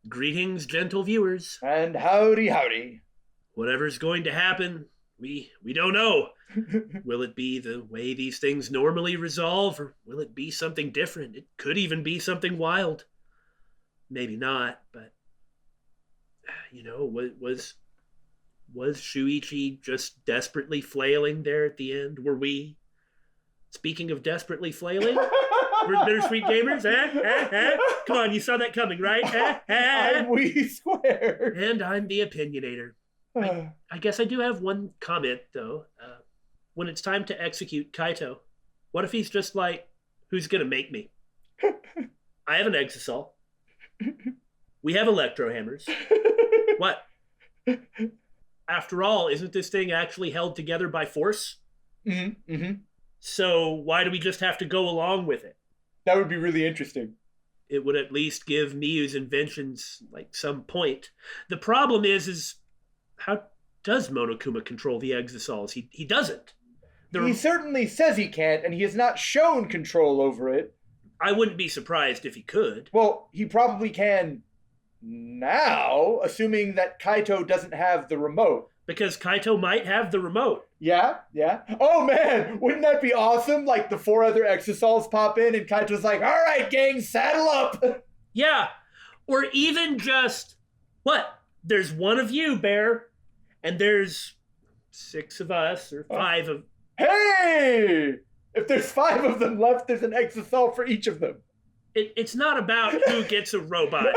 Greetings, gentle viewers. And howdy, howdy. Whatever's going to happen, we don't know. Will it be the way these things normally resolve, or will it be something different? It could even be something wild. Maybe not, but was Shuichi just desperately flailing there at the end? Were we? Speaking of desperately flailing, we're Bittersweet gamers. Come on, you saw that coming, right? I'm we squared. And I'm the opinionator. I guess I do have one comment, though. When it's time to execute Kaito, what if he's just like, who's going to make me? I have an exisol. We have electro hammers. What? After all, isn't this thing actually held together by force? Mm-hmm. So why do we just have to go along with it? That would be really interesting. It would at least give Miyu's inventions like some point. The problem is how does Monokuma control the exosols? He doesn't. He certainly says he can't, and he has not shown control over it. I wouldn't be surprised if he could. Well, he probably can now, assuming that Kaito doesn't have the remote. Because Kaito might have the remote. Yeah. Oh man, wouldn't that be awesome? Like the 4 other exosols pop in and Kaito's like, all right, gang, saddle up. Yeah. Or even just, what? There's one of you, Bear, and there's 6 of us, or 5 of... Hey! If there's 5 of them left, there's an exosol for each of them. It's not about who gets a robot,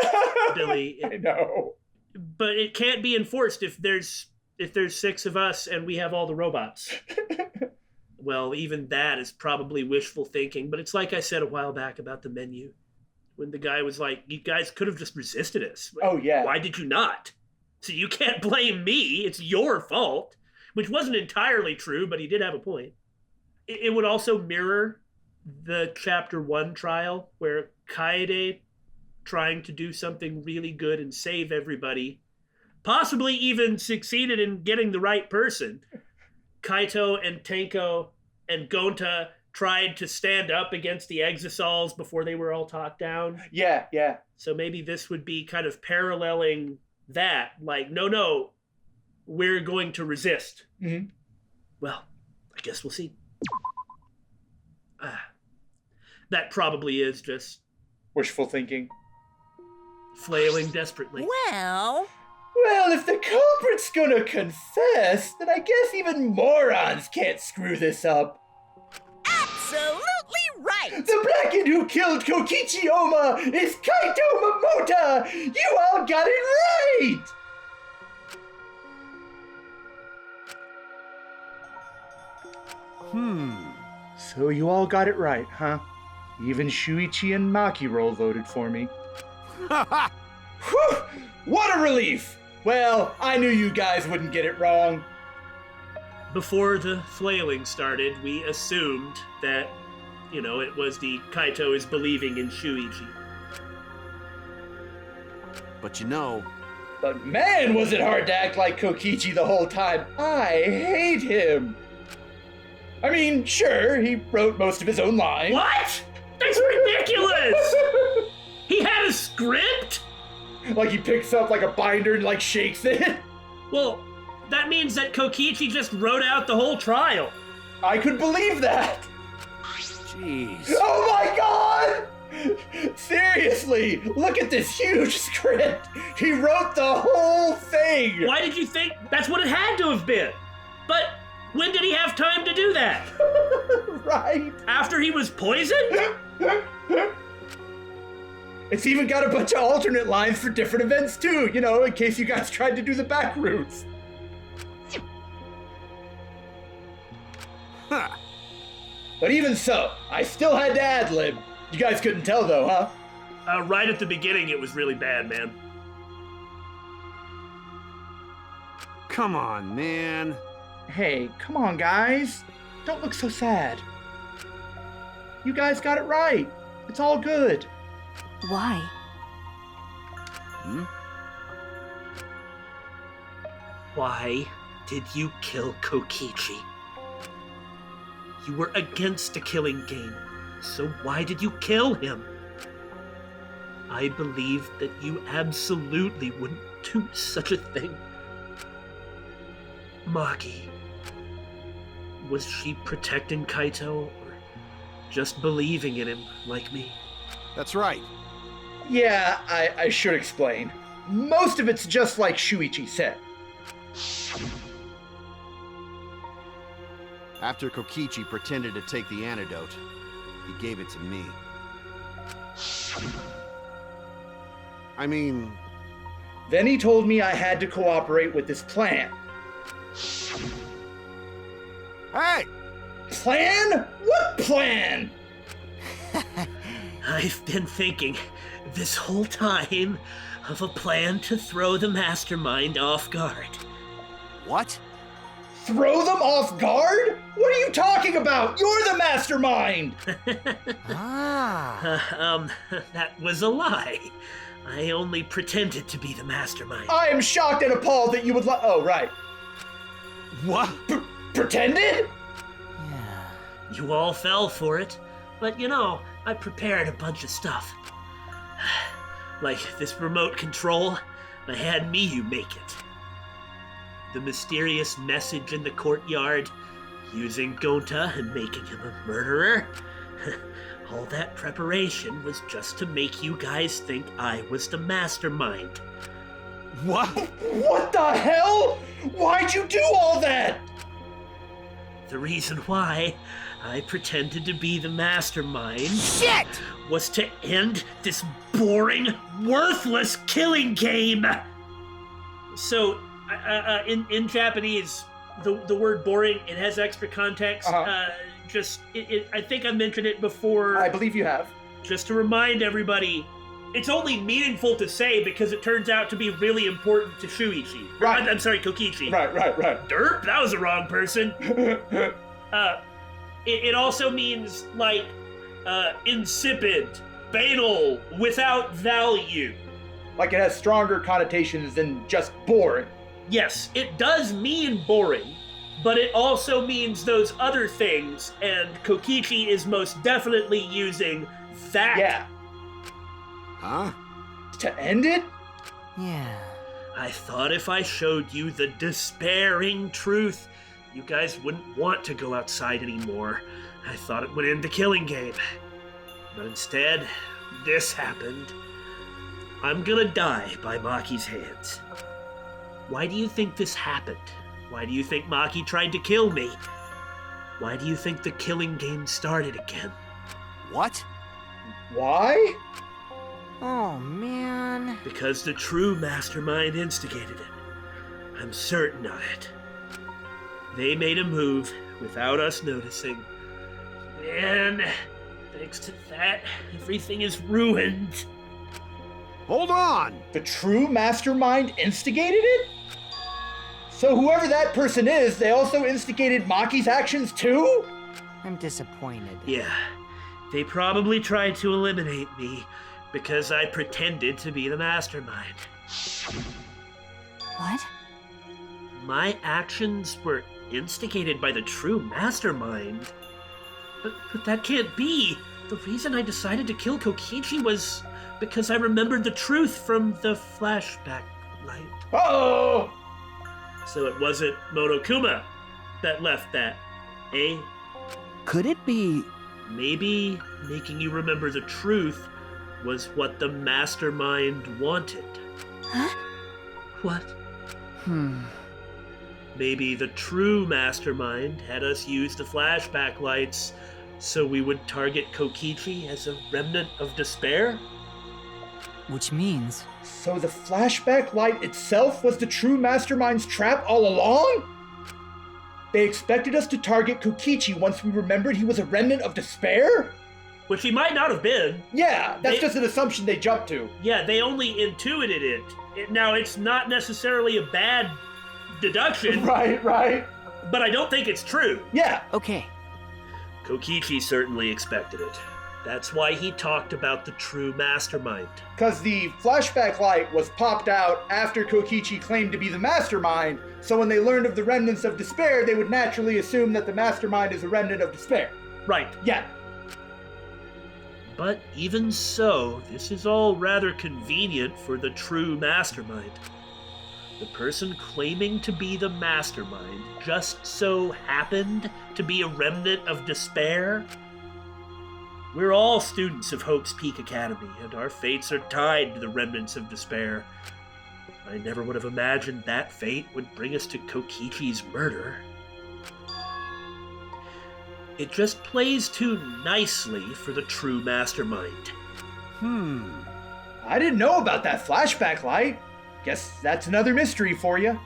Billy. I know. But it can't be enforced if there's 6 of us and we have all the robots. Well, even that is probably wishful thinking, but it's like I said a while back about the menu. When the guy was like, you guys could have just resisted us. Oh, yeah. Why did you not? So you can't blame me. It's your fault. Which wasn't entirely true, but he did have a point. It would also mirror the Chapter 1 trial, where Kaede, trying to do something really good and save everybody, possibly even succeeded in getting the right person. Kaito and Tenko and Gonta tried to stand up against the exosols before they were all talked down. Yeah. So maybe this would be kind of paralleling that. Like, no, we're going to resist. Mm-hmm. Well, I guess we'll see. That probably is just... wishful thinking. Flailing desperately. Well, if the culprit's gonna confess, then I guess even morons can't screw this up. absolutely right! The Blackened who killed Kokichi Oma is Kaito Momota! You all got it right! So you all got it right, huh? Even Shuichi and Makiro voted for me. Whew! What a relief! Well, I knew you guys wouldn't get it wrong. Before the flailing started, we assumed that, it was the Kaito is believing in Shuichi. But But man, was it hard to act like Kokichi the whole time. I hate him. I mean, sure, he wrote most of his own lines. What? That's ridiculous! He had a script? Like he picks up like a binder and like shakes it. Well, that means that Kokichi just wrote out the whole trial. I could believe that. jeez. Oh my god! Seriously, look at this huge script. He wrote the whole thing. Why did you think that's what it had to have been? But when did he have time to do that? Right. After he was poisoned? It's even got a bunch of alternate lines for different events too, in case you guys tried to do the back routes. Huh. But even so, I still had to ad-lib. You guys couldn't tell though, huh? Right at the beginning, it was really bad, man. Come on, man. Hey, come on guys. Don't look so sad. You guys got it right. It's all good. Why? Why did you kill Kokichi? You were against the killing game, so why did you kill him? I believed that you absolutely wouldn't do such a thing. Maki, was she protecting Kaito or just believing in him like me? That's right. Yeah, I should explain. Most of it's just like Shuichi said. After Kokichi pretended to take the antidote, he gave it to me. I mean, Then he told me I had to cooperate with this plan. hey! Plan? What plan? I've been thinking this whole time of a plan to throw the mastermind off guard. What? Throw them off guard? What are you talking about? You're the mastermind! That was a lie. I only pretended to be the mastermind. I am shocked and appalled that you would oh, right. What? Pretended? You all fell for it, but you know, I prepared a bunch of stuff. Like this remote control, I had Miyu make it. The mysterious message in the courtyard, using Gonta and making him a murderer. All that preparation was just to make you guys think I was the mastermind. What? What the hell? Why'd you do all that? The reason why I pretended to be the mastermind was to end this boring, worthless killing game. So, in Japanese, the word boring, it has extra context. Uh-huh. I think I mentioned it before. I believe you have. Just to remind everybody, it's only meaningful to say because it turns out to be really important to Shuichi. Right. I'm sorry, Kokichi. Right. Derp? That was the wrong person. It also means, like, insipid, banal, without value. Like it has stronger connotations than just boring. Yes, it does mean boring, but it also means those other things, and Kokichi is most definitely using that. Yeah. Huh? To end it? I thought if I showed you the despairing truth, you guys wouldn't want to go outside anymore. I thought it would end the killing game. But instead, this happened. I'm gonna die by Maki's hands. Why do you think this happened? Why do you think Maki tried to kill me? Why do you think the killing game started again? What? Why? Oh, man. Because the true mastermind instigated it. I'm certain of it. They made a move without us noticing. And thanks to that, everything is ruined. Hold on! The true mastermind instigated it? So whoever that person is, they also instigated Maki's actions too? I'm disappointed. Yeah, they probably tried to eliminate me because I pretended to be the mastermind. What? My actions were instigated by the true mastermind. But that can't be. The reason I decided to kill Kokichi was because I remembered the truth from the flashback light. Oh! So it wasn't Monokuma that left that, eh? Could it be... Maybe making you remember the truth was what the mastermind wanted. Huh? What? Maybe the true mastermind had us use the flashback lights so we would target Kokichi as a remnant of despair? Which means... So the flashback light itself was the true mastermind's trap all along? They expected us to target Kokichi once we remembered he was a remnant of despair? Which he might not have been. Yeah, that's just an assumption they jumped to. Yeah, they only intuited it. Now, it's not necessarily a bad deduction, Right. but I don't think it's true. Yeah. Okay. Kokichi certainly expected it. That's why he talked about the true mastermind. Because the flashback light was popped out after Kokichi claimed to be the mastermind, so when they learned of the remnants of despair, they would naturally assume that the mastermind is a remnant of despair. Right. Yeah. But even so, this is all rather convenient for the true mastermind. The person claiming to be the mastermind just so happened to be a remnant of despair. We're all students of Hope's Peak Academy, and our fates are tied to the remnants of despair. I never would have imagined that fate would bring us to Kokichi's murder. It just plays too nicely for the true mastermind. I didn't know about that flashback light. Guess that's another mystery for you.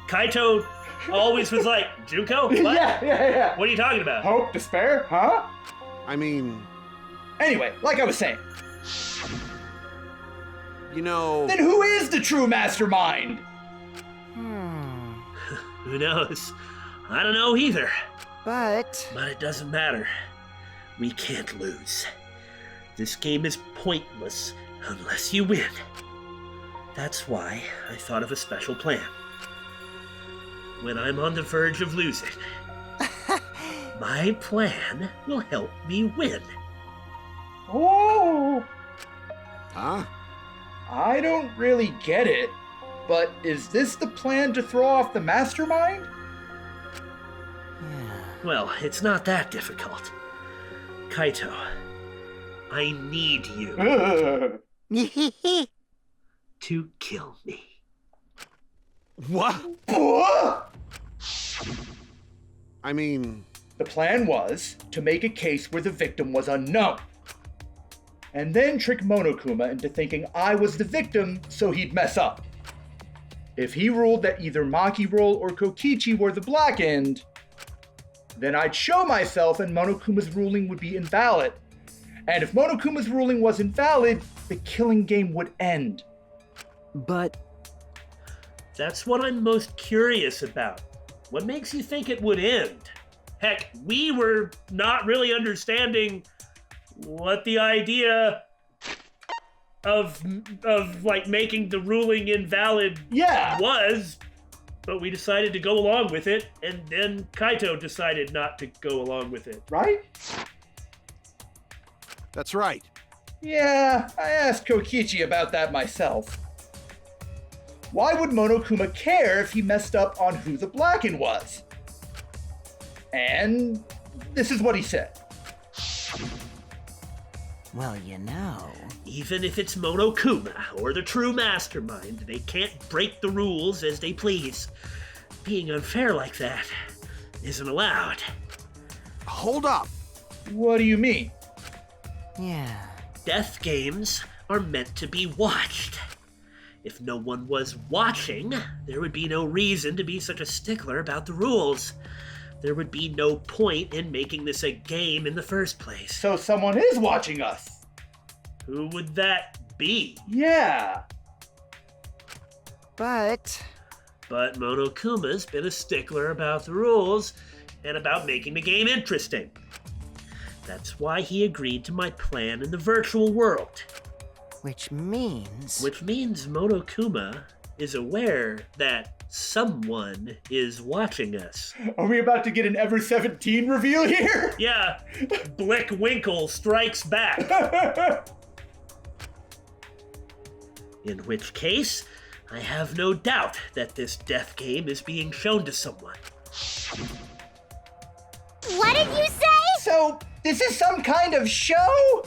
Kaito always was like, Juko? What? Yeah. What are you talking about? Hope, despair, huh? I mean, Anyway, like I was saying, you know... then who is the true mastermind? Who knows? I don't know either. But But it doesn't matter. We can't lose. This game is pointless unless you win. That's why I thought of a special plan. When I'm on the verge of losing, my plan will help me win. Oh, Huh? I don't really get it, but is this the plan to throw off the mastermind? Well, it's not that difficult. Kaito, I need you to kill me. What? What? I mean, The plan was to make a case where the victim was unknown, and then trick Monokuma into thinking I was the victim so he'd mess up. If he ruled that either Maki Roll or Kokichi were the black end, then I'd show myself and Monokuma's ruling would be invalid. And if Monokuma's ruling was invalid, the killing game would end. but That's what I'm most curious about. What makes you think it would end? Heck, we were not really understanding what the idea of like making the ruling invalid Yeah! was, but we decided to go along with it, and then Kaito decided not to go along with it. Right? that's right. Yeah, I asked Kokichi about that myself. Why would Monokuma care if he messed up on who the Blacken was? And this is what he said. well, you know. Even if it's Monokuma or the true mastermind, they can't break the rules as they please. Being unfair like that isn't allowed. Hold up. What do you mean? Yeah. Death games are meant to be watched. If no one was watching, there would be no reason to be such a stickler about the rules. There would be no point in making this a game in the first place. So someone is watching us. Who would that be? Yeah. But But Monokuma's been a stickler about the rules and about making the game interesting. That's why he agreed to my plan in the virtual world. which means Which means Monokuma is aware that someone is watching us. Are we about to get an Ever 17 reveal here? Yeah, Blickwinkle strikes back. In which case, I have no doubt that this death game is being shown to someone. What did you say? So, this is some kind of show?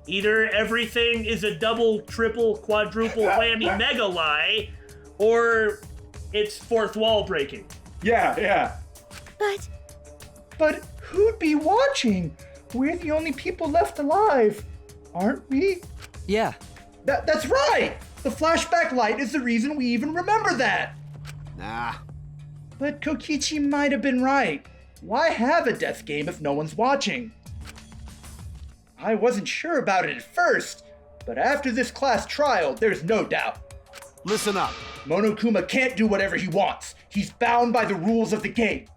Either everything is a double, triple, quadruple whammy mega lie, or it's fourth wall breaking. Yeah. But But who'd be watching? We're the only people left alive, aren't we? yeah. That's right! The flashback light is the reason we even remember that! Nah. But Kokichi might have been right. Why have a death game if no one's watching? I wasn't sure about it at first, but after this class trial, there's no doubt. Listen up. Monokuma can't do whatever he wants. He's bound by the rules of the game.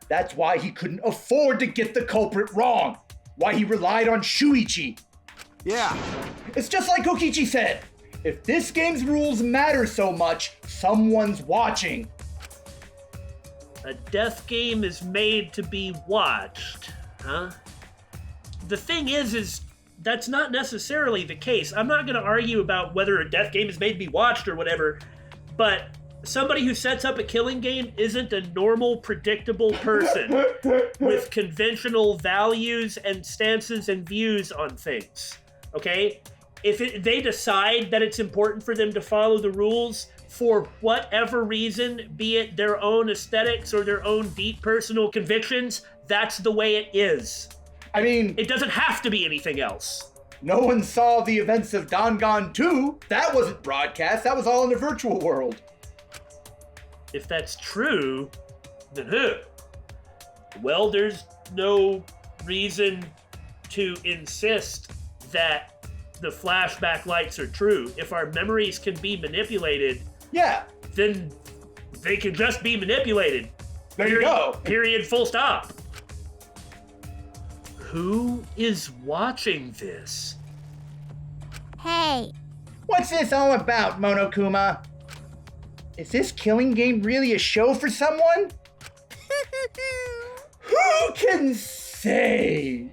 That's why he couldn't afford to get the culprit wrong. Why he relied on Shuichi. Yeah. It's just like Kokichi said. If this game's rules matter so much, someone's watching. A death game is made to be watched, huh? the thing is that's not necessarily the case. I'm not going to argue about whether a death game is made to be watched or whatever, but somebody who sets up a killing game isn't a normal, predictable person with conventional values and stances and views on things, okay? If they decide that it's important for them to follow the rules for whatever reason, be it their own aesthetics or their own deep personal convictions, that's the way it is. I mean, It doesn't have to be anything else. no one saw the events of Danganronpa 2. That wasn't broadcast. That was all in the virtual world. If that's true, then who? Well, there's no reason to insist that the flashback lights are true. If our memories can be manipulated, Yeah, then they can just be manipulated. there you go. Period, full stop. Who is watching this? Hey, What's this all about, Monokuma? Is this killing game really a show for someone? Who can say?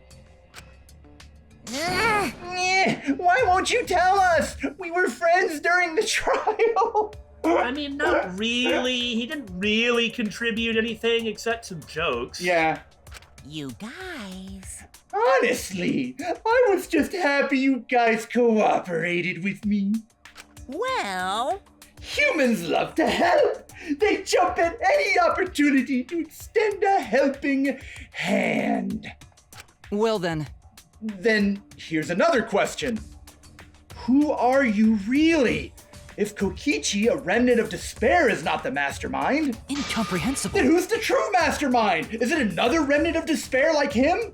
Why won't you tell us? We were friends during the trial. I mean, not really. He didn't really contribute anything except some jokes. Yeah. You guys. Honestly, I was just happy you guys cooperated with me. Well, Humans love to help. They jump at any opportunity to extend a helping hand. well then, Then here's another question. Who are you really? If Kokichi, a remnant of despair, is not the mastermind, incomprehensible. then who's the true mastermind? Is it another remnant of despair like him?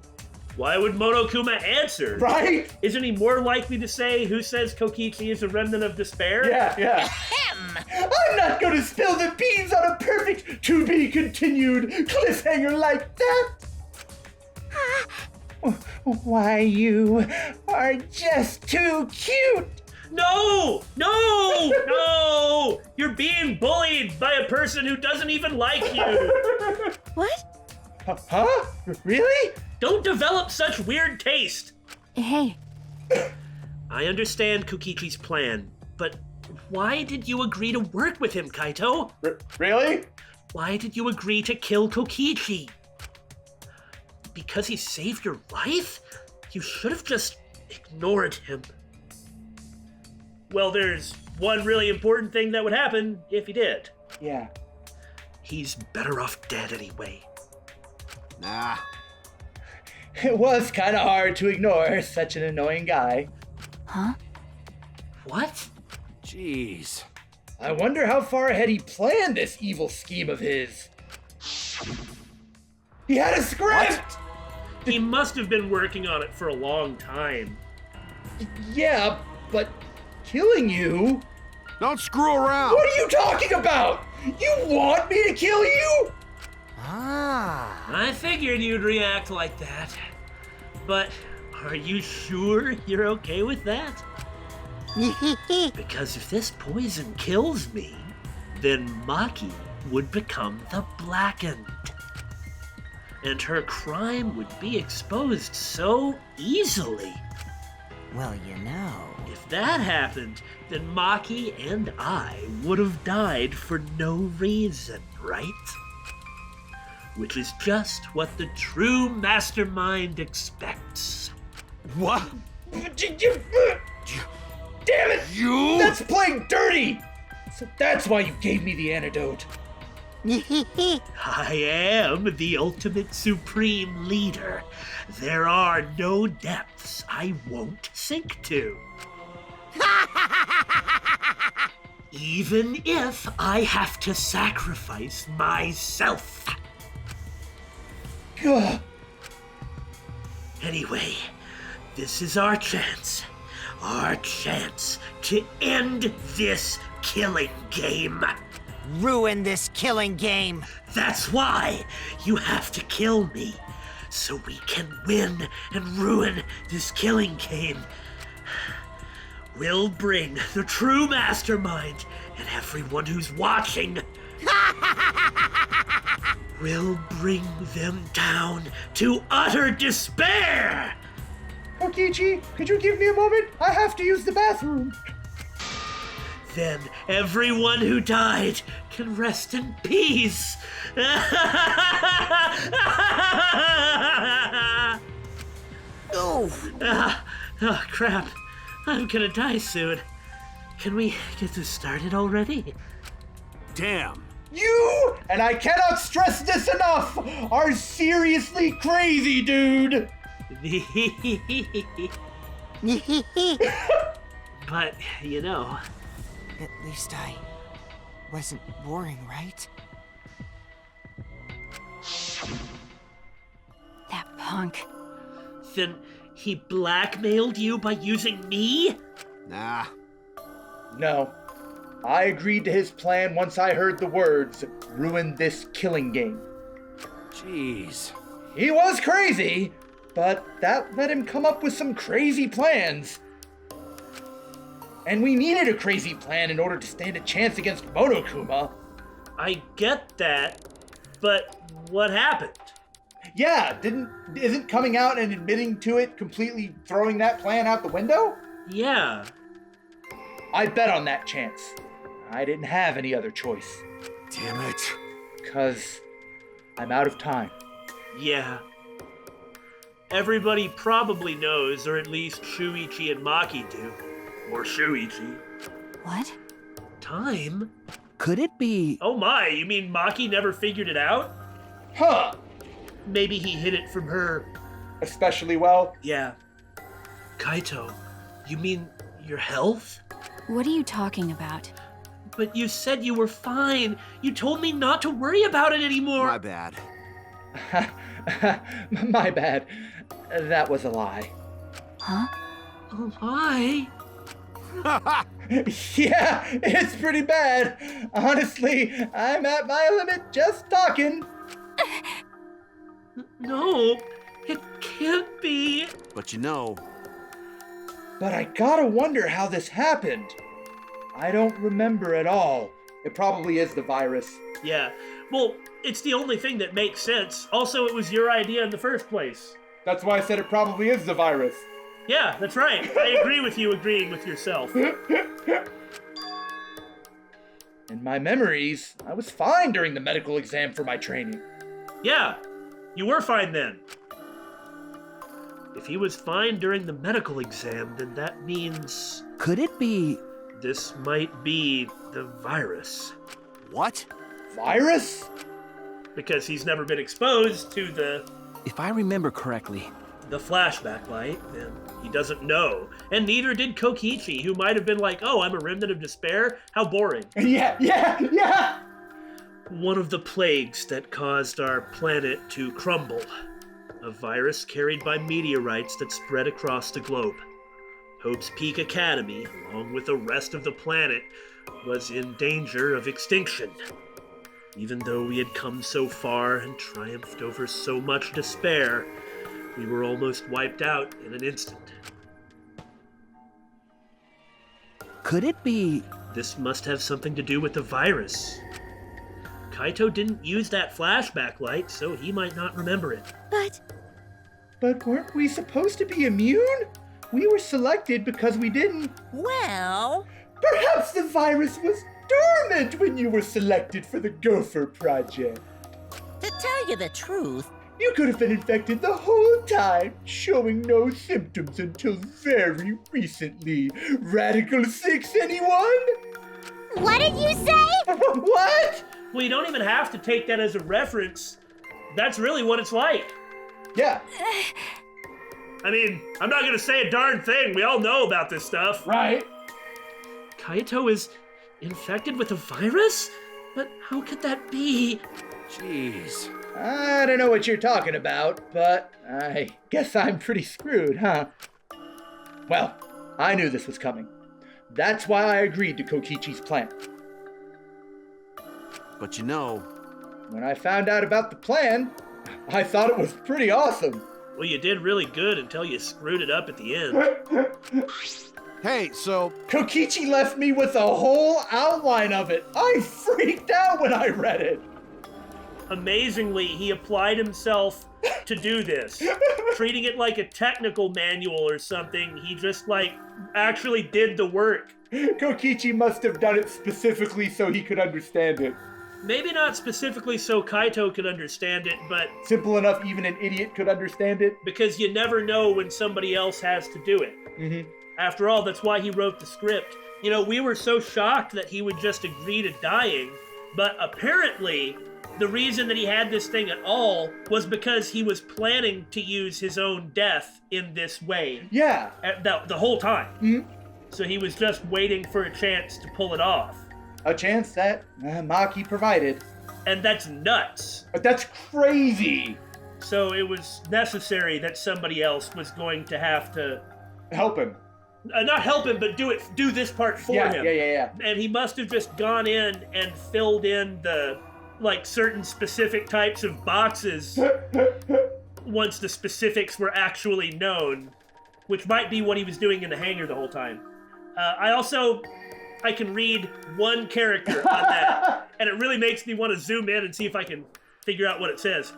Why would Monokuma answer? Right? Isn't he more likely to say who says Kokichi is a remnant of despair? Yeah. I'm not gonna spill the beans on a perfect to be continued cliffhanger like that. Why, you are just too cute. No! No! No! You're being bullied by a person who doesn't even like you. what? Huh? Really? Don't develop such weird taste. Hey, I understand Kokichi's plan, but why did you agree to work with him, Kaito? Really? Why did you agree to kill Kokichi? Because he saved your life? You should have just ignored him. Well, there's one really important thing that would happen if he did. Yeah. He's better off dead anyway. Nah. It was kind of hard to ignore such an annoying guy. huh? What? Jeez. I wonder how far ahead he planned this evil scheme of his. He had a script! He must have been working on it for a long time. Yeah, but killing you? Don't screw around. What are you talking about? You want me to kill you? Ah. I figured you'd react like that. But are you sure you're okay with that? Because if this poison kills me, then Maki would become the Blackened. And her crime would be exposed so easily. Well, you know. If that happened, then Maki and I would have died for no reason, right? Which is just what the true mastermind expects. What? Damn it! You? That's playing dirty! So that's why you gave me the antidote. I am the ultimate supreme leader. There are no depths I won't sink to. Even if I have to sacrifice myself. Gah. Anyway, this is our chance. Our chance to end this killing game. Ruin this killing game. That's why you have to kill me, so we can win and ruin this killing game. We'll bring the true mastermind and everyone who's watching. We'll bring them down to utter despair. Kokichi, could you give me a moment? I have to use the bathroom. Then everyone who died can rest in peace. Oh, Oh, crap. I'm gonna die soon. Can we get this started already? Damn. You, and I cannot stress this enough, are seriously crazy, dude. But, you know, at least I wasn't boring, right? That punk. then he blackmailed you by using me? Nah. No. I agreed to his plan once I heard the words, ruin this killing game. Jeez. He was crazy, but that let him come up with some crazy plans. And we needed a crazy plan in order to stand a chance against Monokuma. I get that, but what happened? Yeah, isn't coming out and admitting to it completely throwing that plan out the window? Yeah. I bet on that chance. I didn't have any other choice. Damn it. 'Cause I'm out of time. Yeah. Everybody probably knows, or at least Shuichi and Maki do. Or Shuichi. What? Time? Could it be? Oh my, you mean Maki never figured it out? Huh. Maybe he hid it from her. Especially well. Yeah. Kaito, you mean your health? What are you talking about? But you said you were fine. You told me not to worry about it anymore. My bad. My bad. That was a lie. Huh? A lie? Yeah, it's pretty bad. Honestly, I'm at my limit just talking. No, it can't be. But you know, But I gotta wonder how this happened. I don't remember at all. It probably is the virus. Yeah, well, it's the only thing that makes sense. Also, it was your idea in the first place. That's why I said it probably is the virus. Yeah, that's right. I agree with you agreeing with yourself. In my memories, I was fine during the medical exam for my training. Yeah, you were fine then. If he was fine during the medical exam, then that means Could it be? this might be the virus. what? Virus? Because he's never been exposed to the If I remember correctly, flashback light, and he doesn't know. And neither did Kokichi, who might have been like, oh, I'm a remnant of despair? How boring. Yeah! One of the plagues that caused our planet to crumble. A virus carried by meteorites that spread across the globe. Hope's Peak Academy, along with the rest of the planet, was in danger of extinction. Even though we had come so far and triumphed over so much despair, we were almost wiped out in an instant. could it be? This must have something to do with the virus. Kaito didn't use that flashback light, so he might not remember it. But weren't we supposed to be immune? We were selected because we didn't. Well, Perhaps the virus was dormant when you were selected for the Gopher Project. To tell you the truth, You could have been infected the whole time, showing no symptoms until very recently. Radical 6, anyone? What did you say? What? Well, you don't even have to take that as a reference. That's really what it's like. Yeah, I mean, I'm not gonna say a darn thing. We all know about this stuff. right. Kaito is infected with a virus? But how could that be? Jeez. I don't know what you're talking about, but I guess I'm pretty screwed, huh? Well, I knew this was coming. That's why I agreed to Kokichi's plan. But you know, When I found out about the plan, I thought it was pretty awesome. Well, you did really good until you screwed it up at the end. hey, so Kokichi left me with a whole outline of it. I freaked out when I read it. Amazingly, he applied himself to do this, treating it like a technical manual or something. He just, like, actually did the work. Kokichi must have done it specifically so he could understand it. Maybe not specifically so Kaito could understand it, but Simple enough even an idiot could understand it. because you never know when somebody else has to do it. Mm-hmm. After all, that's why he wrote the script. You know, we were so shocked that he would just agree to dying, but apparently the reason that he had this thing at all was because he was planning to use his own death in this way. Yeah. The whole time. Mm-hmm. So he was just waiting for a chance to pull it off. A chance that Maki provided. And that's nuts. But that's crazy. So it was necessary that somebody else was going to have to Help him. not help him, but do this part for him. Yeah. And he must have just gone in and filled in the, like, certain specific types of boxes once the specifics were actually known, which might be what he was doing in the hangar the whole time. I can read one character on that, and it really makes me want to zoom in and see if I can figure out what it says.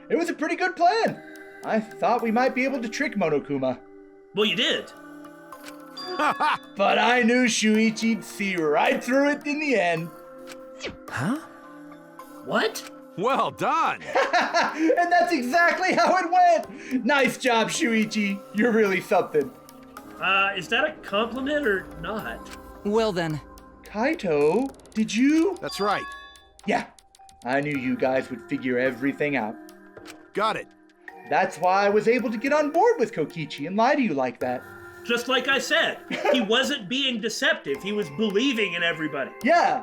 It was a pretty good plan. I thought we might be able to trick Monokuma. Well, you did. But I knew Shuichi'd see right through it in the end. Huh? What? Well done! And that's exactly how it went! Nice job, Shuichi. You're really something. Is that a compliment or not? Well then. Kaito, did you? That's right. Yeah, I knew you guys would figure everything out. Got it. That's why I was able to get on board with Kokichi and lie to you like that. Just like I said, he wasn't being deceptive. He was believing in everybody. Yeah.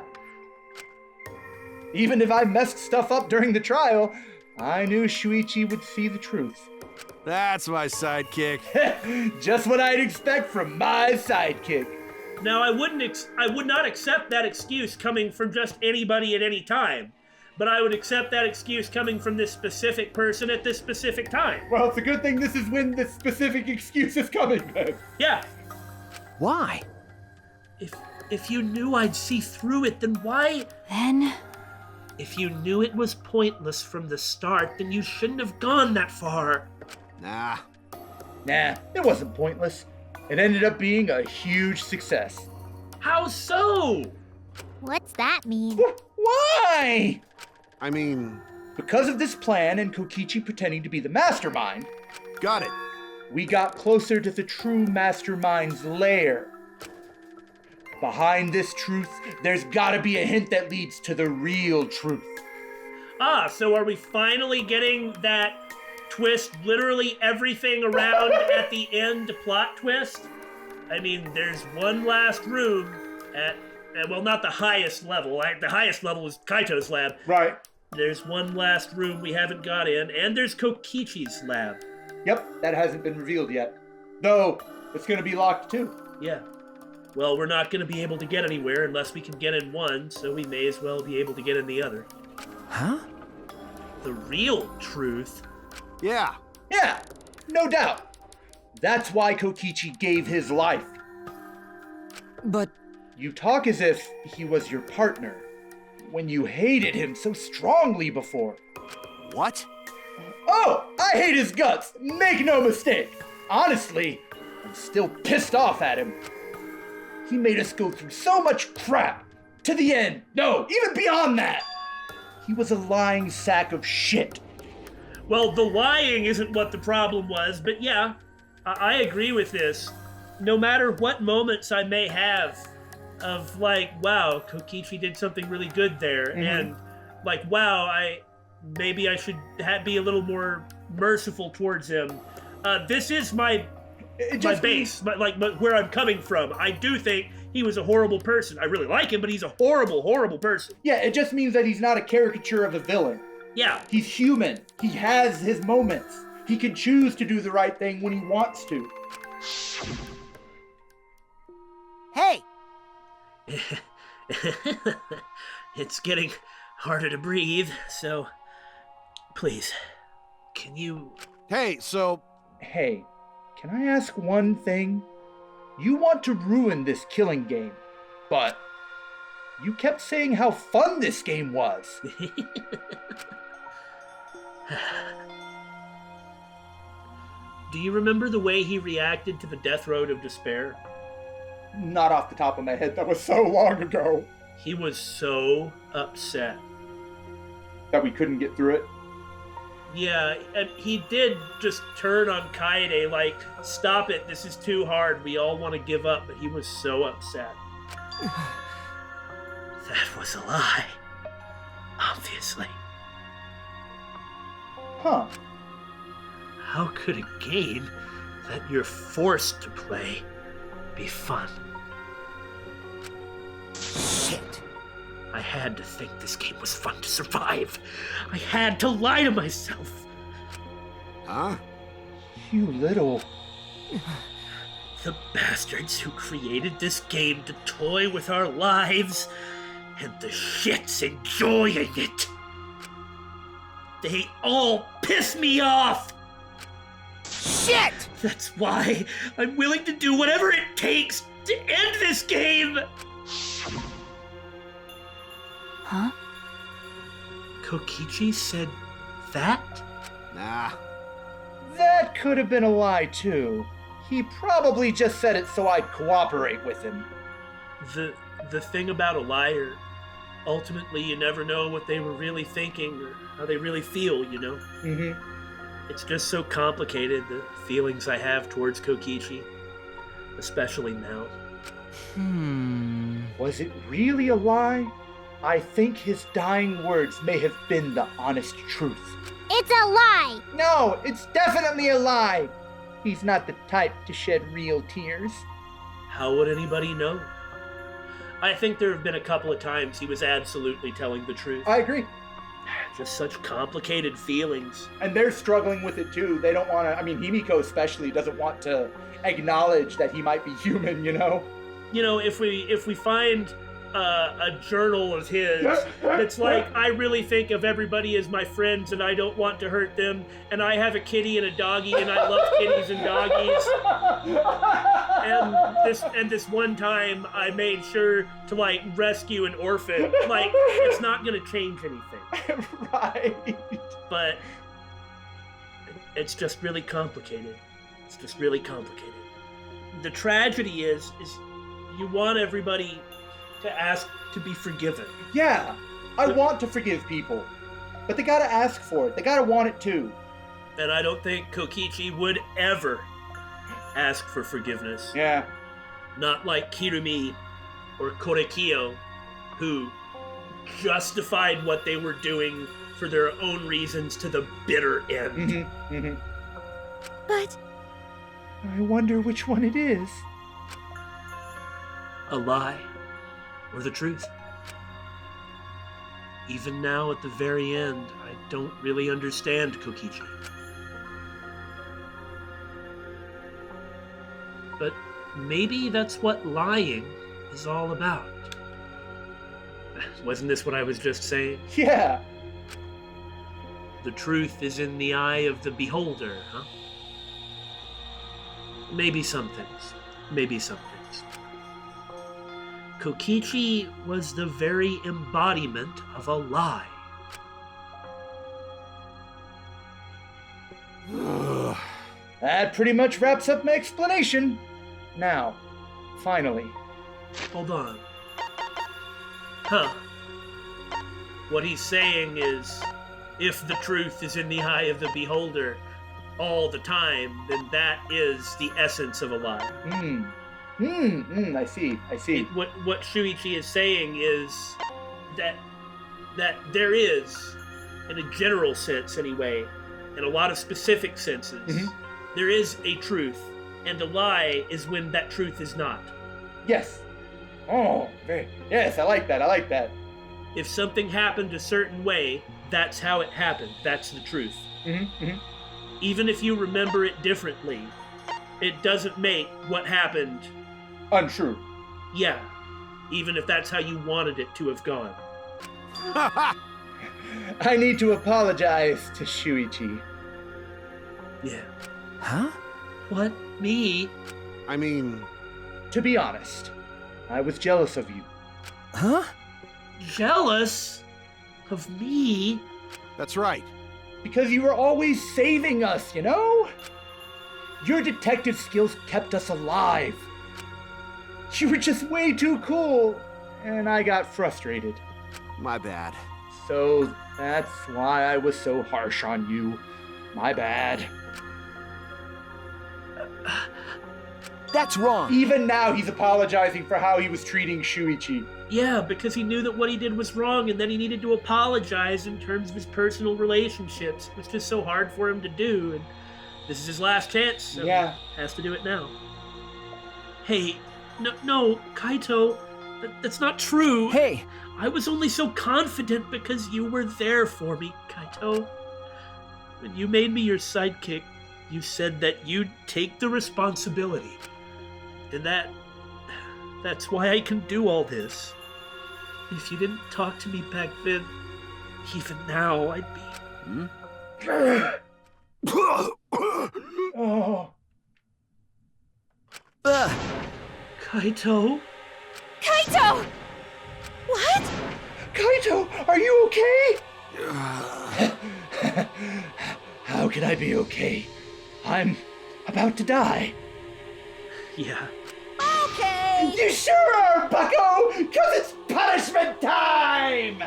Even if I messed stuff up during the trial, I knew Shuichi would see the truth. That's my sidekick. Just what I'd expect from my sidekick. Now, I would not accept that excuse coming from just anybody at any time, but I would accept that excuse coming from this specific person at this specific time. Well, it's a good thing this is when the specific excuse is coming, man. Yeah. Why? If you knew I'd see through it, then why? Then, If you knew it was pointless from the start, then you shouldn't have gone that far. Nah. Nah, it wasn't pointless. It ended up being a huge success. How so? what's that mean? Why? I mean, Because of this plan and Kokichi pretending to be the mastermind, got it. we got closer to the true mastermind's lair. Behind this truth, there's gotta be a hint that leads to the real truth. So are we finally getting that twist, literally everything around at the end plot twist? I mean, there's one last room at, well, not the highest level. The highest level is Kaito's lab. Right. There's one last room we haven't got in, and there's Kokichi's lab. Yep, that hasn't been revealed yet. Though, it's gonna be locked too. Yeah. Well, we're not going to be able to get anywhere unless we can get in one, so we may as well be able to get in the other. Huh? The real truth? Yeah. Yeah, no doubt. That's why Kokichi gave his life. But You talk as if he was your partner, when you hated him so strongly before. What? Oh, I hate his guts, make no mistake. Honestly, I'm still pissed off at him. He made us go through so much crap. To the end. No, even beyond that. He was a lying sack of shit. Well, the lying isn't what the problem was, but yeah, I agree with this. No matter what moments I may have of like, wow, Kokichi did something really good there, and like, wow, maybe I should be a little more merciful towards him. This is my base, where I'm coming from. I do think he was a horrible person. I really like him, but he's a horrible, horrible person. Yeah, it just means that he's not a caricature of a villain. Yeah. He's human. He has his moments. He can choose to do the right thing when he wants to. hey, It's getting harder to breathe, so please, can you... Hey, so Hey, can I ask one thing? You want to ruin this killing game, but you kept saying how fun this game was. Do you remember the way he reacted to the death road of despair? Not off the top of my head. That was so long ago. He was so upset. That we couldn't get through it? Yeah, and he did just turn on Kaede like, stop it, this is too hard, we all want to give up, but he was so upset. That was a lie. Obviously. Huh. How could a game that you're forced to play be fun? Shit. I had to think this game was fun to survive. I had to lie to myself. Huh? You little... The bastards who created this game to toy with our lives, and the shits enjoying it. They all piss me off! Shit! That's why I'm willing to do whatever it takes to end this game! Huh? Kokichi said that? Nah. That could have been a lie, too. He probably just said it so I'd cooperate with him. The thing about a liar, ultimately you never know what they were really thinking or how they really feel, you know? Mm-hmm. It's just so complicated, the feelings I have towards Kokichi. Especially now. Was it really a lie? I think his dying words may have been the honest truth. It's a lie! No, it's definitely a lie! He's not the type to shed real tears. How would anybody know? I think there have been a couple of times he was absolutely telling the truth. I agree. Just such complicated feelings. And they're struggling with it too. They don't want to, Himiko especially doesn't want to acknowledge that he might be human, you know? You know, if we find a journal of his, it's like, I really think of everybody as my friends and I don't want to hurt them, and I have a kitty and a doggy and I love kitties and doggies. And this one time I made sure to like rescue an orphan. Like, it's not gonna change anything. Right. But it's just really complicated. It's just really complicated. The tragedy is you want everybody to ask to be forgiven. Yeah, I want to forgive people. But they gotta ask for it. They gotta want it too. And I don't think Kokichi would ever ask for forgiveness. Yeah. Not like Kirumi or Korekiyo, who justified what they were doing for their own reasons to the bitter end. Mm-hmm. Mm-hmm. But I wonder which one it is. A lie or the truth. Even now at the very end, I don't really understand Kokichi. But maybe that's what lying is all about. Wasn't this what I was just saying? Yeah. The truth is in the eye of the beholder, huh? Maybe some things. Maybe some things. Kokichi was the very embodiment of a lie. That pretty much wraps up my explanation. Now, finally. Hold on. Huh. What he's saying is, if the truth is in the eye of the beholder all the time, then that is the essence of a lie. I see. What Shuichi is saying is that there is, in a general sense anyway, in a lot of specific senses, there is a truth, and a lie is when that truth is not. Yes. Oh, yes, I like that. If something happened a certain way, that's how it happened. That's the truth. Even if you remember it differently, it doesn't make what happened untrue. Yeah, even if that's how you wanted it to have gone. I need to apologize to Shuichi. Yeah. Huh? What? Me? I mean... To be honest, I was jealous of you. Huh? Jealous? Of me? That's right. Because you were always saving us, you know? Your detective skills kept us alive. You were just way too cool, and I got frustrated. My bad. So that's why I was so harsh on you. My bad. That's wrong. Even now he's apologizing for how he was treating Shuichi. Yeah, because he knew that what he did was wrong, and then he needed to apologize in terms of his personal relationships. It was just so hard for him to do, and this is his last chance, so Yeah. he has to do it now. Hey, no, Kaito, that's not true. Hey, I was only so confident because you were there for me, Kaito. When you made me your sidekick, you said that you'd take the responsibility. And that's why I can do all this. If you didn't talk to me back then, even now I'd be... Oh. Kaito? Kaito! What? Kaito, are you okay? How can I be okay? I'm about to die. Yeah. Okay! You sure are, bucko! Cause it's punishment time!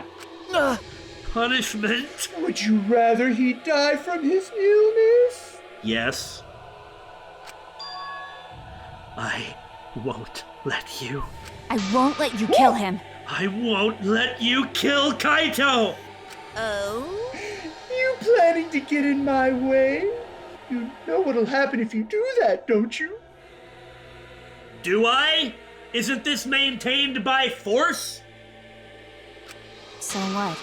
Punishment? Would you rather he die from his illness? Yes. I won't let you. I won't let you kill him. I won't let you kill Kaito! Oh? You planning to get in my way? You know what'll happen if you do that, don't you? Do I? Isn't this maintained by force? So what?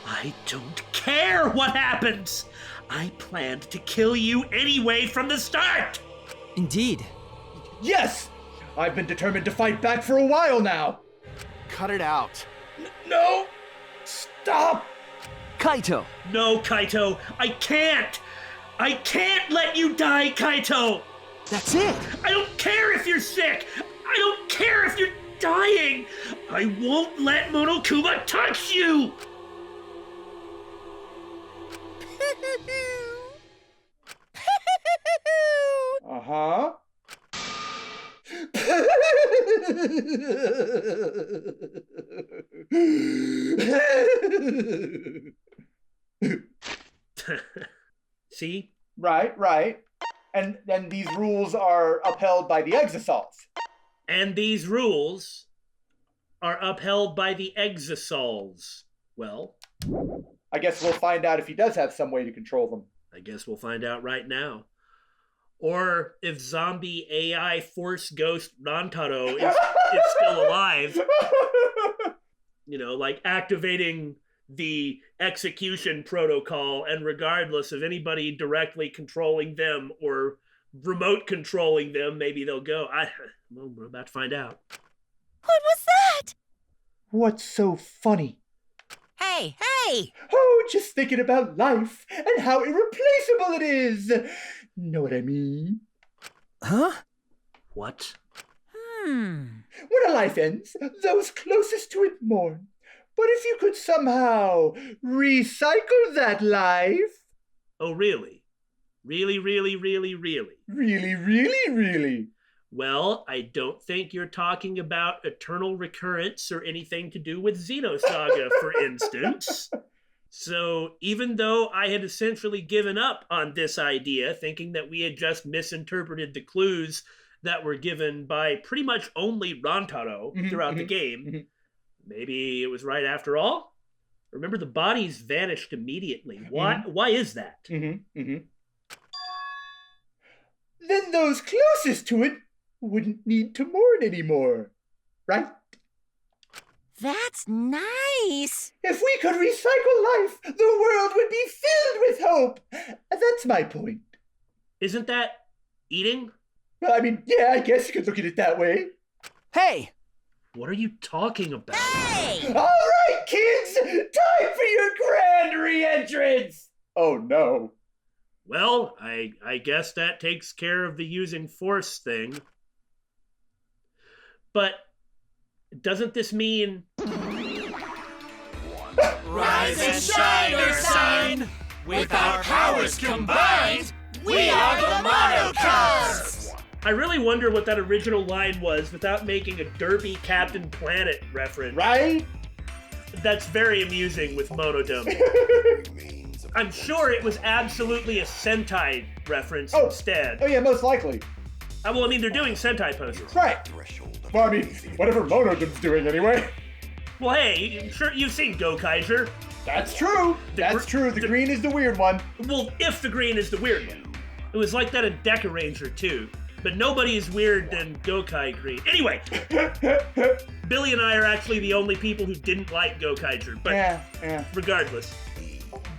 I don't care what happens. I planned to kill you anyway from the start. indeed. Yes! I've been determined to fight back for a while now. Cut it out. No! Stop! Kaito! No, Kaito, I can't. I can't let you die, Kaito. That's it! I don't care if you're sick. I don't care if you're dying. I won't let MonoCubs touch you. Uh-huh. See? Right. And then these rules are upheld by the Exosalts. And these rules are upheld by the Exosols. Well, I guess we'll find out if he does have some way to control them. I guess we'll find out right now. Or if zombie AI force ghost Rantaro is still alive. You know, like activating the execution protocol, and regardless of anybody directly controlling them or remote controlling them, maybe they'll go. Well, we're about to find out. What was that? What's so funny? Hey! Oh, just thinking about life and how irreplaceable it is. Know what I mean? Huh? What? When a life ends, those closest to it mourn. But if you could somehow recycle that life... Oh, really? Really? Really? Well, I don't think you're talking about eternal recurrence or anything to do with Xenosaga, for instance. So even though I had essentially given up on this idea, thinking that we had just misinterpreted the clues that were given by pretty much only Rantaro throughout the game, maybe it was right after all? Remember, the bodies vanished immediately. Why is that? Then those closest to it wouldn't need to mourn anymore, right? That's nice! If we could recycle life, the world would be filled with hope. That's my point. Isn't that eating? I mean, yeah, I guess you could look at it that way. Hey! What are you talking about? Hey! All right, kids, time for your grand re-entrance. Oh, no. Well, I guess that takes care of the using force thing. But doesn't this mean... Rise and shine, Ursine! With our powers combined, we are the MonoCubs! I really wonder what that original line was without making a derpy Captain Planet reference. Right? That's very amusing with Monodome. I'm sure it was absolutely a Sentai reference instead. Oh yeah, most likely. Well, I mean, they're doing Sentai poses. Right. Well, I mean, whatever Monodome's doing anyway. Well, hey, sure, you've seen Gokaiger. That's true. That's true. The green is the weird one. Well, if the green is the weird one. It was like that in Deca Ranger, too. But nobody is weird than Gokai Green. Anyway, Billy and I are actually the only people who didn't like Gokaiger. But yeah. regardless,